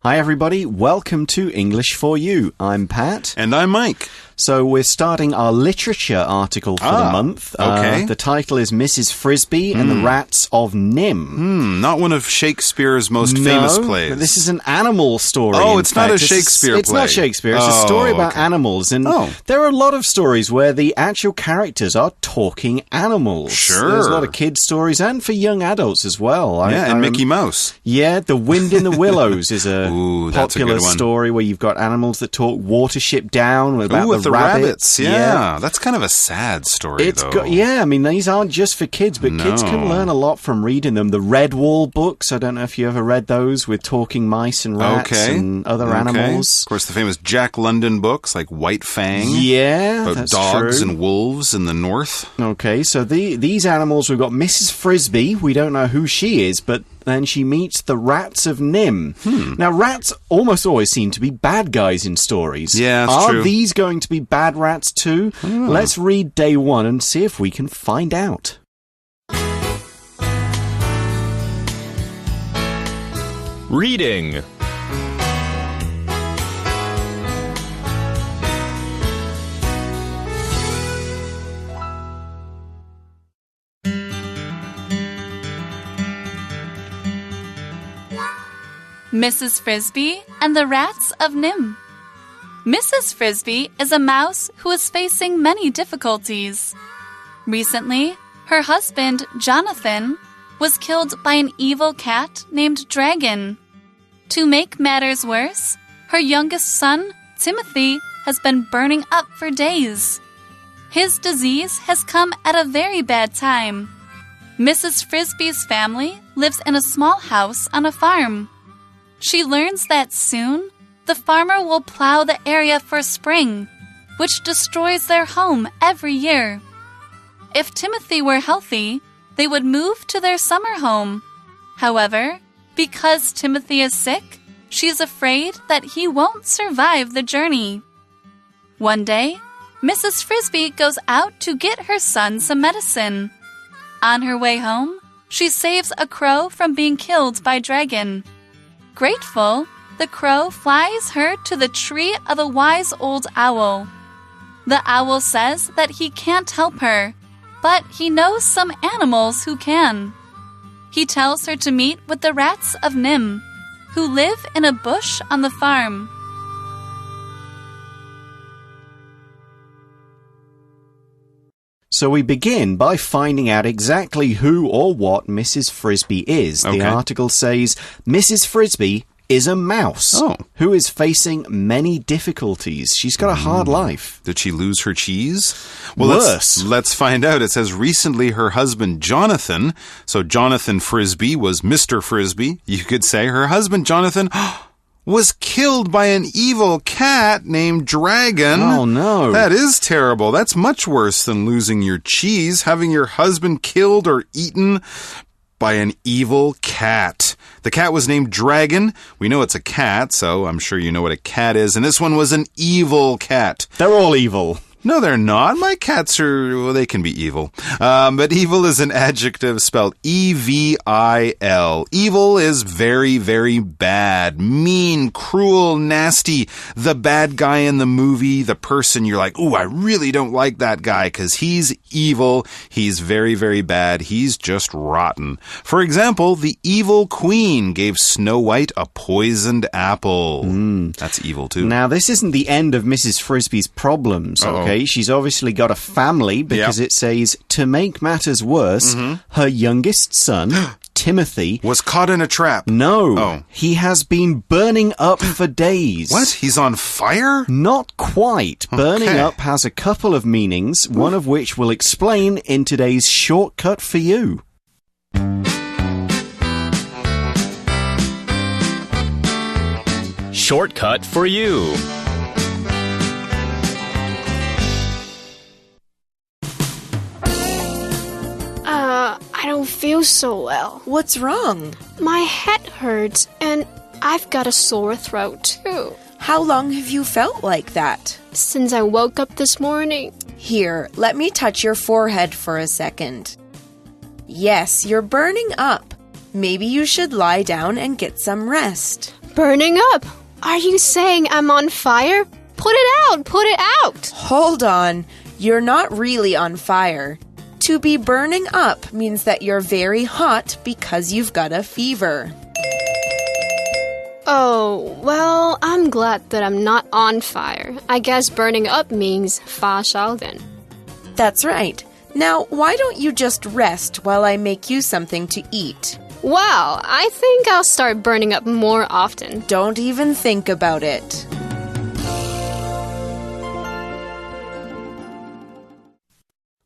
Hi everybody, welcome to English for You. I'm Pat. And I'm Mike. So we're starting our literature article for the month. Okay. The title is Mrs. Frisby and the Rats of Nim. Not one of Shakespeare's most famous plays. But this is an animal story. Oh, it's not a Shakespeare play. It's not Shakespeare. It's a story about animals. And there are a lot of stories where the actual characters are talking animals. Sure. There's a lot of kids' stories and for young adults as well. And Mickey Mouse. Yeah, The Wind in the Willows is a that's popular a good one. story where you've got animals that talk Watership Down about the rabbits. Yeah, that's kind of a sad story, though. I mean, these aren't just for kids, but kids can learn a lot from reading them. The Redwall books, I don't know if you ever read those, with talking mice and rats and other animals. Of course, the famous Jack London books, like White Fang. Yeah, about that's dogs true. and wolves in the north. Okay, so these animals, we've got Mrs. Frisby. We don't know who she is, but then she meets the rats of Nim. Now, rats almost always seem to be bad guys in stories. Yeah, that's true. Are these going to be bad rats too? Let's read day one and see if we can find out. Reading. Mrs. Frisby and the Rats of Nim. Mrs. Frisby is a mouse who is facing many difficulties. Recently, her husband, Jonathan, was killed by an evil cat named Dragon. To make matters worse, her youngest son, Timothy, has been burning up for days. His disease has come at a very bad time. Mrs. Frisby's family lives in a small house on a farm. She learns that soon, the farmer will plow the area for spring, which destroys their home every year. If Timothy were healthy, they would move to their summer home. However, because Timothy is sick, she's afraid that he won't survive the journey. One day, Mrs. Frisby goes out to get her son some medicine. On her way home, she saves a crow from being killed by Dragon. Grateful, the crow flies her to the tree of a wise old owl. The owl says that he can't help her, but he knows some animals who can. He tells her to meet with the rats of Nim, who live in a bush on the farm. So we begin by finding out exactly who or what Mrs. Frisby is. Okay. The article says, Mrs. Frisby is a mouse who is facing many difficulties. She's got a hard life. Did she lose her cheese? Well, Worse. Let's find out. It says recently her husband Jonathan, so Jonathan Frisby was Mr. Frisby, you could say. Her husband Jonathan was killed by an evil cat named Dragon. Oh, no. That is terrible. That's much worse than losing your cheese, having your husband killed or eaten by an evil cat. The cat was named Dragon. We know it's a cat, so I'm sure you know what a cat is. And this one was an evil cat. They're all evil. No, they're not. My cats they can be evil. But evil is an adjective spelled E-V-I-L. Evil is very, very bad, mean, cruel, nasty. The bad guy in the movie, the person you're like, ooh, I really don't like that guy because he's evil. He's very, very bad. He's just rotten. For example, the evil queen gave Snow White a poisoned apple. That's evil too. Now, this isn't the end of Mrs. Frisby's problems, okay? She's obviously got a family because it says, to make matters worse, her youngest son, Timothy, was caught in a trap. No, he has been burning up for days. What? He's on fire? Not quite. Burning up has a couple of meanings, one of which we'll explain in today's shortcut for you. Shortcut for you. I don't feel so well. What's wrong? My head hurts and I've got a sore throat too. How long have you felt like that? Since I woke up this morning. Here, let me touch your forehead for a second. Yes, you're burning up. Maybe you should lie down and get some rest. Burning up. Are you saying I'm on fire? Put it out! Put it out! Hold on. You're not really on fire. To be burning up means that you're very hot because you've got a fever. Oh, well, I'm glad that I'm not on fire. I guess burning up means 发烧 then. That's right. Now, why don't you just rest while I make you something to eat? Wow, I think I'll start burning up more often. Don't even think about it.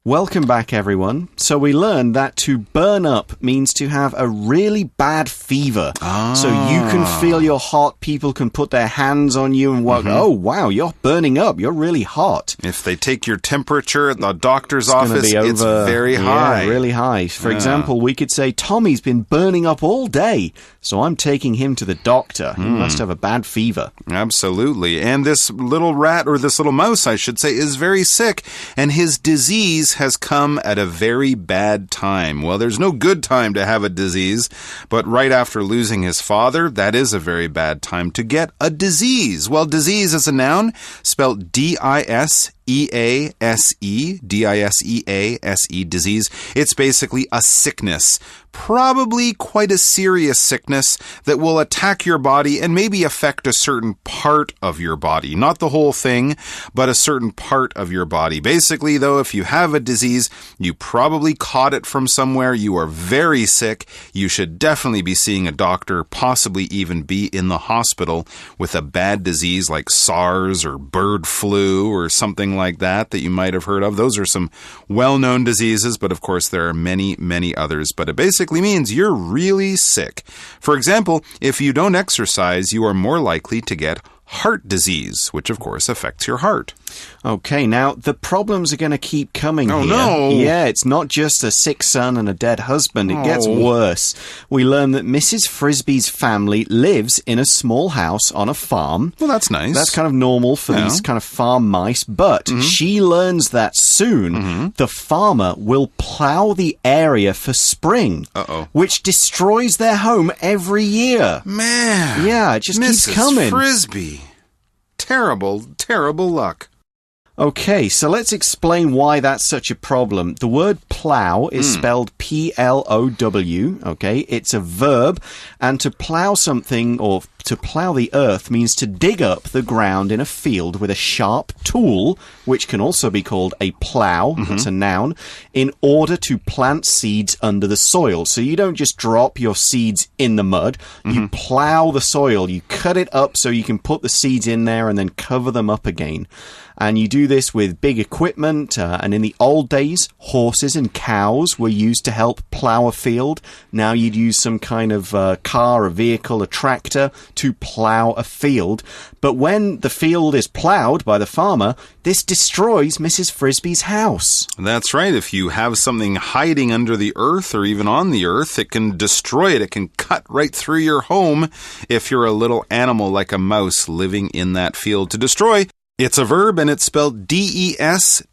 Welcome back, everyone. So we learned that to burn up means to have a really bad fever. So you can feel you're hot. People can put their hands on you and walk, oh, wow, you're burning up. You're really hot. If they take your temperature at the doctor's office, it's very high. Yeah, really high. For example, we could say, Tommy's been burning up all day, so I'm taking him to the doctor. He must have a bad fever. Absolutely. And this little rat, or this little mouse, I should say, is very sick, and his disease has come at a very bad time. Well, there's no good time to have a disease, but right after losing his father, that is a very bad time to get a disease. Well, disease is a noun, spelled D-I-S-E-A-S-E, D-I-S-E-A-S-E, disease. It's basically a sickness. Probably quite a serious sickness that will attack your body and maybe affect a certain part of your body. Not the whole thing, but a certain part of your body. Basically, though, if you have a disease, you probably caught it from somewhere. You are very sick. You should definitely be seeing a doctor, possibly even be in the hospital with a bad disease like SARS or bird flu or something like that you might have heard of. Those are some well-known diseases, but of course there are many, many others. But it basically means you're really sick. For example, if you don't exercise, you are more likely to get heart disease, which of course affects your heart. Okay, now the problems are going to keep coming here. No. Yeah, it's not just a sick son and a dead husband. It gets worse. We learn that Mrs. Frisbee's family lives in a small house on a farm. Well, that's nice. That's kind of normal for these kind of farm mice, but she learns that soon the farmer will plow the area for spring, which destroys their home every year. Man. Yeah, it just keeps coming. Mrs. Frisbee. Terrible, terrible luck. Okay, so let's explain why that's such a problem. The word plow is spelled P-L-O-W, okay? It's a verb, and to plow something or to plow the earth means to dig up the ground in a field with a sharp tool, which can also be called a plow, that's a noun, in order to plant seeds under the soil. So you don't just drop your seeds in the mud, you plow the soil, you cut it up so you can put the seeds in there and then cover them up again. And you do this with big equipment, and in the old days, horses and cows were used to help plow a field. Now you'd use some kind of car, a vehicle, a tractor to plow a field. But when the field is plowed by the farmer, this destroys Mrs. Frisbee's house. That's right. If you have something hiding under the earth or even on the earth, it can destroy it. It can cut right through your home if you're a little animal like a mouse living in that field. To destroy, it's a verb, and it's spelled D-E-S-T-R-O-Y.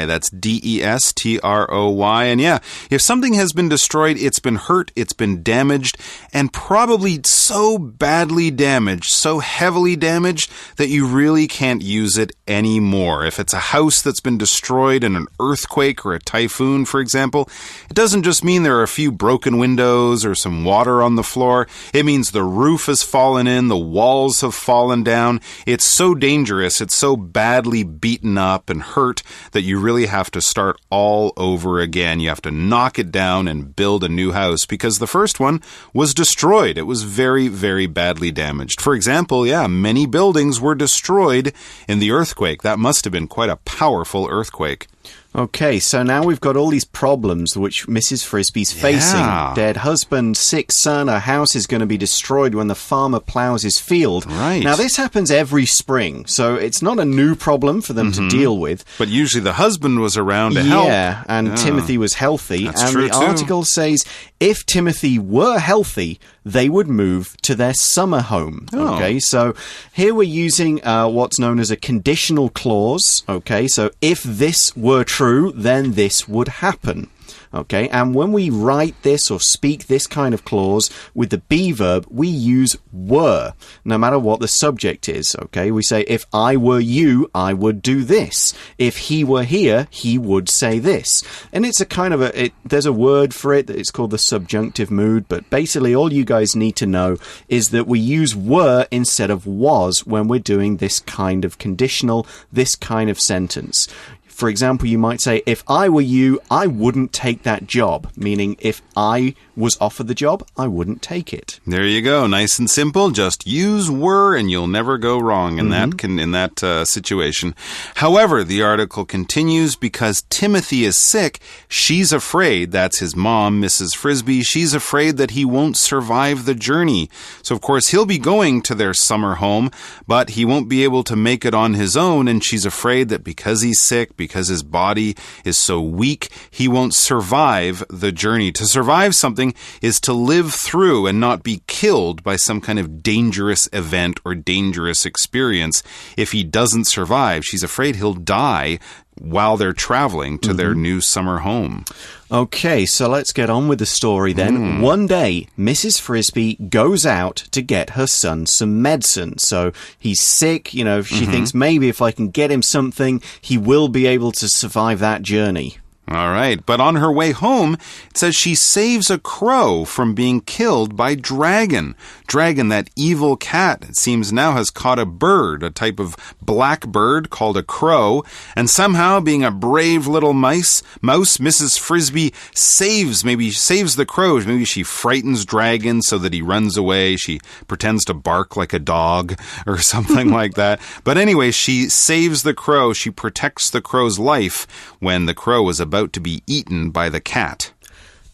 That's D-E-S-T-R-O-Y. And yeah, if something has been destroyed, it's been hurt, it's been damaged, and probably so badly damaged, so heavily damaged, that you really can't use it anymore. If it's a house that's been destroyed in an earthquake or a typhoon, for example, it doesn't just mean there are a few broken windows or some water on the floor. It means the roof has fallen in, the walls have fallen down. It's so dangerous, it's so badly beaten up and hurt that you really have to start all over again. You have to knock it down and build a new house because the first one was destroyed. It was very, very badly damaged. For example, many buildings were destroyed in the earthquake. That must have been quite a powerful earthquake. Okay, so now we've got all these problems which Mrs. Frisbee's facing. Dead husband, sick son, her house is going to be destroyed when the farmer plows his field. Right. Now, this happens every spring, so it's not a new problem for them to deal with. But usually the husband was around to help. Yeah, and Timothy was healthy. That's true, the article says if Timothy were healthy, they would move to their summer home. Okay, so here we're using what's known as a conditional clause. Okay, so if this were true, then this would happen. Okay, and when we write this or speak this kind of clause with the be verb, we use were, no matter what the subject is. Okay, we say, if I were you, I would do this. If he were here, he would say this. And it's a kind of there's a word for it. It's called the subjunctive mood. But basically, all you guys need to know is that we use were instead of was when we're doing this kind of conditional, this kind of sentence. For example, you might say, if I were you, I wouldn't take that job. Meaning, if I was offered the job, I wouldn't take it. There you go. Nice and simple. Just use were and you'll never go wrong in that situation. However, the article continues, because Timothy is sick, she's afraid, that's his mom, Mrs. Frisbee, she's afraid that he won't survive the journey. So, of course, he'll be going to their summer home, but he won't be able to make it on his own, and she's afraid that because he's sick, because his body is so weak, he won't survive the journey. To survive something is to live through and not be killed by some kind of dangerous event or dangerous experience. If he doesn't survive, she's afraid he'll die while they're traveling to their new summer home. Okay, so let's get on with the story then. One day, Mrs. Frisbee goes out to get her son some medicine. So he's sick, she thinks maybe if I can get him something, he will be able to survive that journey. All right, but on her way home, it says she saves a crow from being killed by Dragon. Dragon, that evil cat, it seems now has caught a bird, a type of black bird called a crow, and somehow, being a brave little mouse, Mrs. Frisbee saves the crow. Maybe she frightens Dragon so that he runs away. She pretends to bark like a dog or something like that. But anyway, she saves the crow. She protects the crow's life when the crow was about to be eaten by the cat.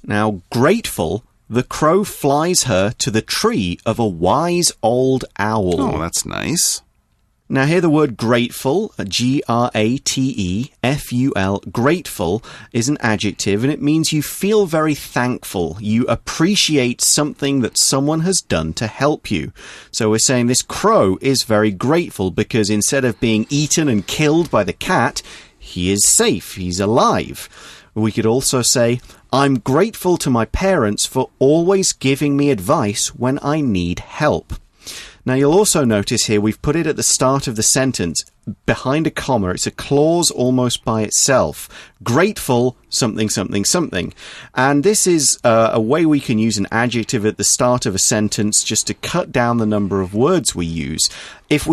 Now, grateful, the crow flies her to the tree of a wise old owl. Oh, that's nice. Now, here the word grateful, G-R-A-T-E-F-U-L, grateful is an adjective, and it means you feel very thankful. You appreciate something that someone has done to help you. So we're saying this crow is very grateful because instead of being eaten and killed by the cat, he is safe, he's alive. We could also say, I'm grateful to my parents for always giving me advice when I need help. Now, you'll also notice here we've put it at the start of the sentence behind a comma. It's a clause almost by itself. Grateful, something, something, something. And this is a way we can use an adjective at the start of a sentence just to cut down the number of words we use. If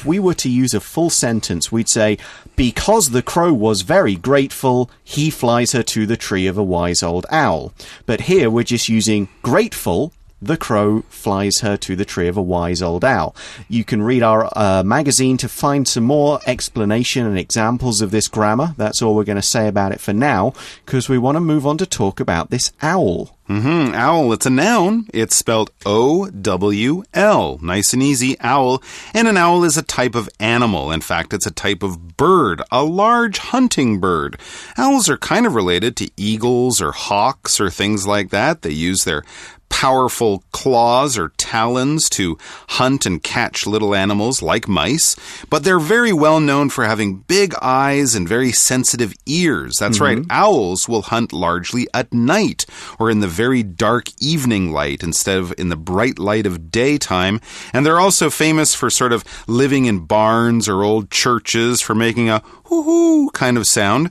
we were to use a full sentence, we'd say, because the crow was very grateful, he flies her to the tree of a wise old owl. But here we're just using grateful. The crow flies her to the tree of a wise old owl. You can read our magazine to find some more explanation and examples of this grammar. That's all we're going to say about it for now, because we want to move on to talk about this owl. Owl, it's a noun. It's spelled O-W-L. Nice and easy, owl. And an owl is a type of animal. In fact, it's a type of bird, a large hunting bird. Owls are kind of related to eagles or hawks or things like that. They use their powerful claws or talons to hunt and catch little animals like mice, but they're very well known for having big eyes and very sensitive ears. That's right. Owls will hunt largely at night or in the very dark evening light instead of in the bright light of daytime. And they're also famous for sort of living in barns or old churches for making a hoo-hoo kind of sound.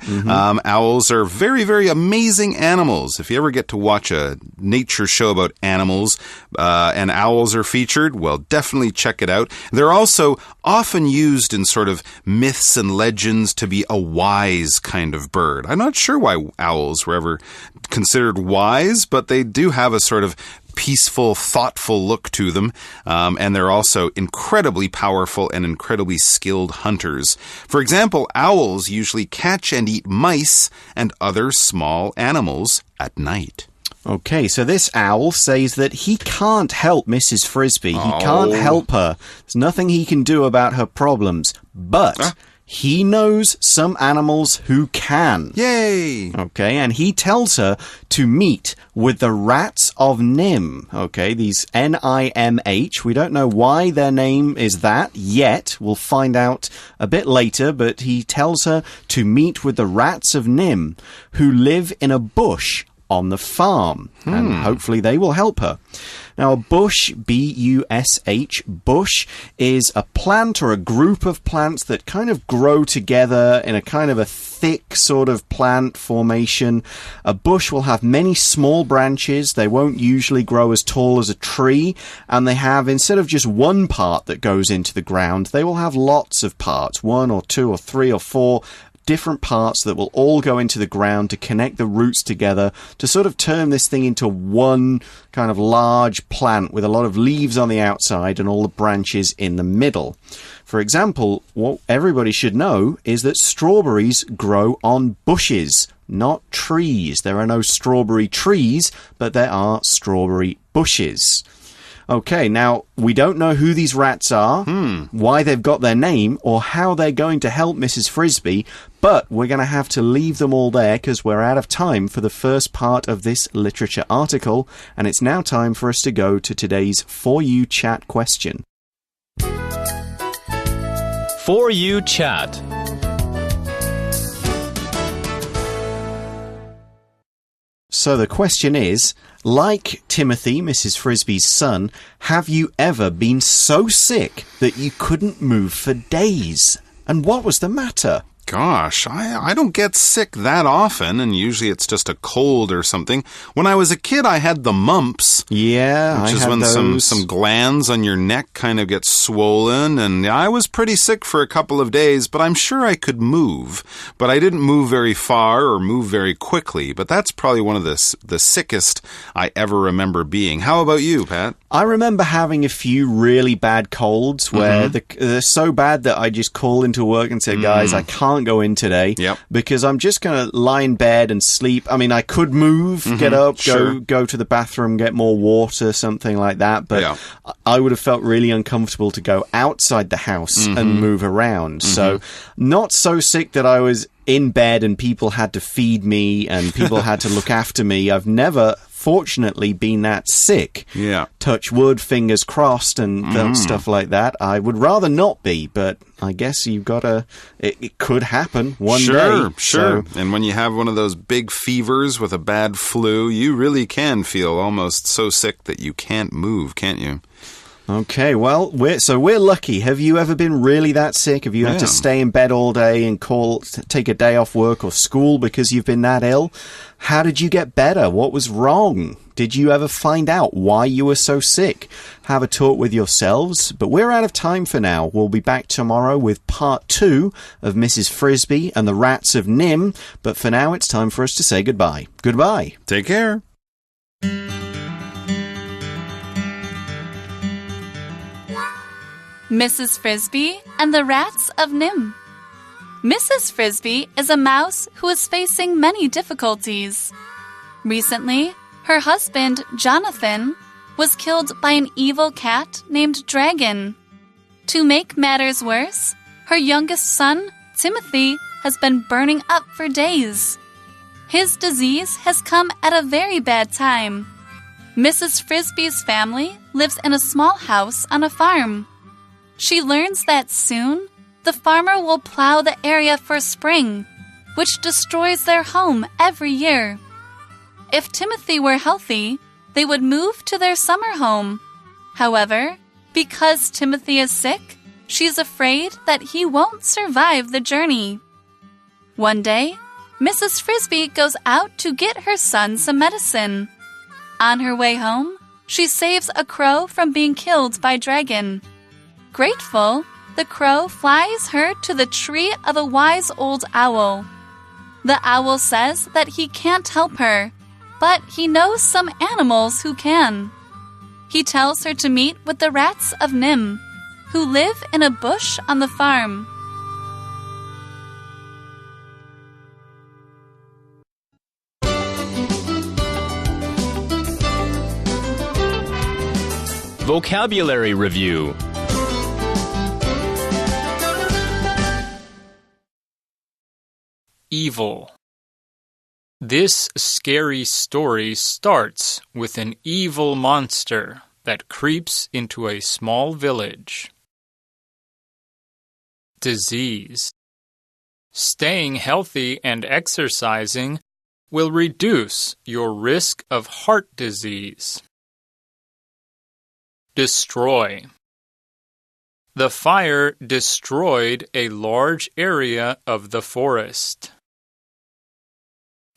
Owls are very, very amazing animals. If you ever get to watch a nature show about animals and owls are featured, well, definitely check it out. They're also often used in sort of myths and legends to be a wise kind of bird. I'm not sure why owls were ever considered wise, but they do have a sort of peaceful, thoughtful look to them, and they're also incredibly powerful and incredibly skilled hunters. For example, owls usually catch and eat mice and other small animals at night. Okay, so this owl says that he can't help Mrs. Frisbee. He can't help her. There's nothing he can do about her problems, but he knows some animals who can. Yay! Okay, and he tells her to meet with the rats of Nim. Okay, these N-I-M-H. We don't know why their name is that yet. We'll find out a bit later, but he tells her to meet with the rats of Nim, who live in a bush on the farm, and hopefully they will help her. Now, a bush, B-U-S-H, bush, is a plant or a group of plants that kind of grow together in a kind of a thick sort of plant formation. A bush will have many small branches. They won't usually grow as tall as a tree, and they have, instead of just one part that goes into the ground, they will have lots of parts, 1 or 2 or 3 or 4 different parts that will all go into the ground to connect the roots together to sort of turn this thing into one kind of large plant with a lot of leaves on the outside and all the branches in the middle. For example, what everybody should know is that strawberries grow on bushes, not trees. There are no strawberry trees, but there are strawberry bushes. Okay, now, we don't know who these rats are, why they've got their name, or how they're going to help Mrs. Frisbee, but we're going to have to leave them all there because we're out of time for the first part of this literature article, and it's now time for us to go to today's For You Chat question. For You Chat. So the question is, like Timothy, Mrs. Frisbee's son, have you ever been so sick that you couldn't move for days? And what was the matter? Gosh, I don't get sick that often, and usually it's just a cold or something. When I was a kid, I had the mumps. Yeah, which is when some glands on your neck kind of get swollen, and I was pretty sick for a couple of days, but I'm sure I could move. But I didn't move very far or move very quickly, but that's probably one of the sickest I ever remember being. How about you, Pat? I remember having a few really bad colds where they're so bad that I just called into work and said, guys, I can't go in today because I'm just going to lie in bed and sleep. I mean, I could move, get up, go to the bathroom, get more water, something like that. But I would have felt really uncomfortable to go outside the house and move around. So not so sick that I was in bed and people had to feed me and people had to look after me. I've never, fortunately, been that sick. Yeah. Touch wood, fingers crossed, and stuff like that. I would rather not be, but I guess you've got to... It could happen one day. Sure. And when you have one of those big fevers with a bad flu, you really can feel almost so sick that you can't move, can't you? Okay, well, we're lucky. Have you ever been really that sick? Have you had to stay in bed all day and take a day off work or school because you've been that ill? How did you get better? What was wrong? Did you ever find out why you were so sick? Have a talk with yourselves. But we're out of time for now. We'll be back tomorrow with part 2 of Mrs. Frisbee and the Rats of Nim. But for now, it's time for us to say goodbye. Goodbye. Take care. Mrs. Frisbee and the Rats of Nim. Mrs. Frisbee is a mouse who is facing many difficulties. Recently, her husband, Jonathan, was killed by an evil cat named Dragon. To make matters worse, her youngest son, Timothy, has been burning up for days. His disease has come at a very bad time. Mrs. Frisbee's family lives in a small house on a farm. She learns that soon, the farmer will plow the area for spring, which destroys their home every year. If Timothy were healthy, they would move to their summer home. However, because Timothy is sick, she's afraid that he won't survive the journey. One day, Mrs. Frisbee goes out to get her son some medicine. On her way home, she saves a crow from being killed by Dragon. Grateful, the crow flies her to the tree of a wise old owl. The owl says that he can't help her, but he knows some animals who can. He tells her to meet with the Rats of Nim, who live in a bush on the farm. Vocabulary Review. evil. This scary story starts with an evil monster that creeps into a small village. Disease. Staying healthy and exercising will reduce your risk of heart disease. Destroy. The fire destroyed a large area of the forest.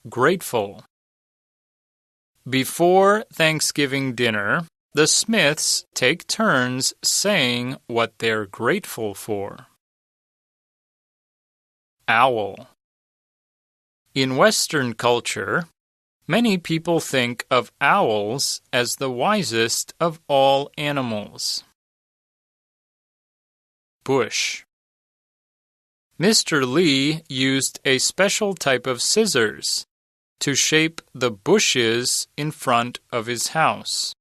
Grateful. Before Thanksgiving dinner, the Smiths take turns saying what they're grateful for. Owl. In Western culture, many people think of owls as the wisest of all animals. Bush. Mr. Lee used a special type of scissors to shape the bushes in front of his house.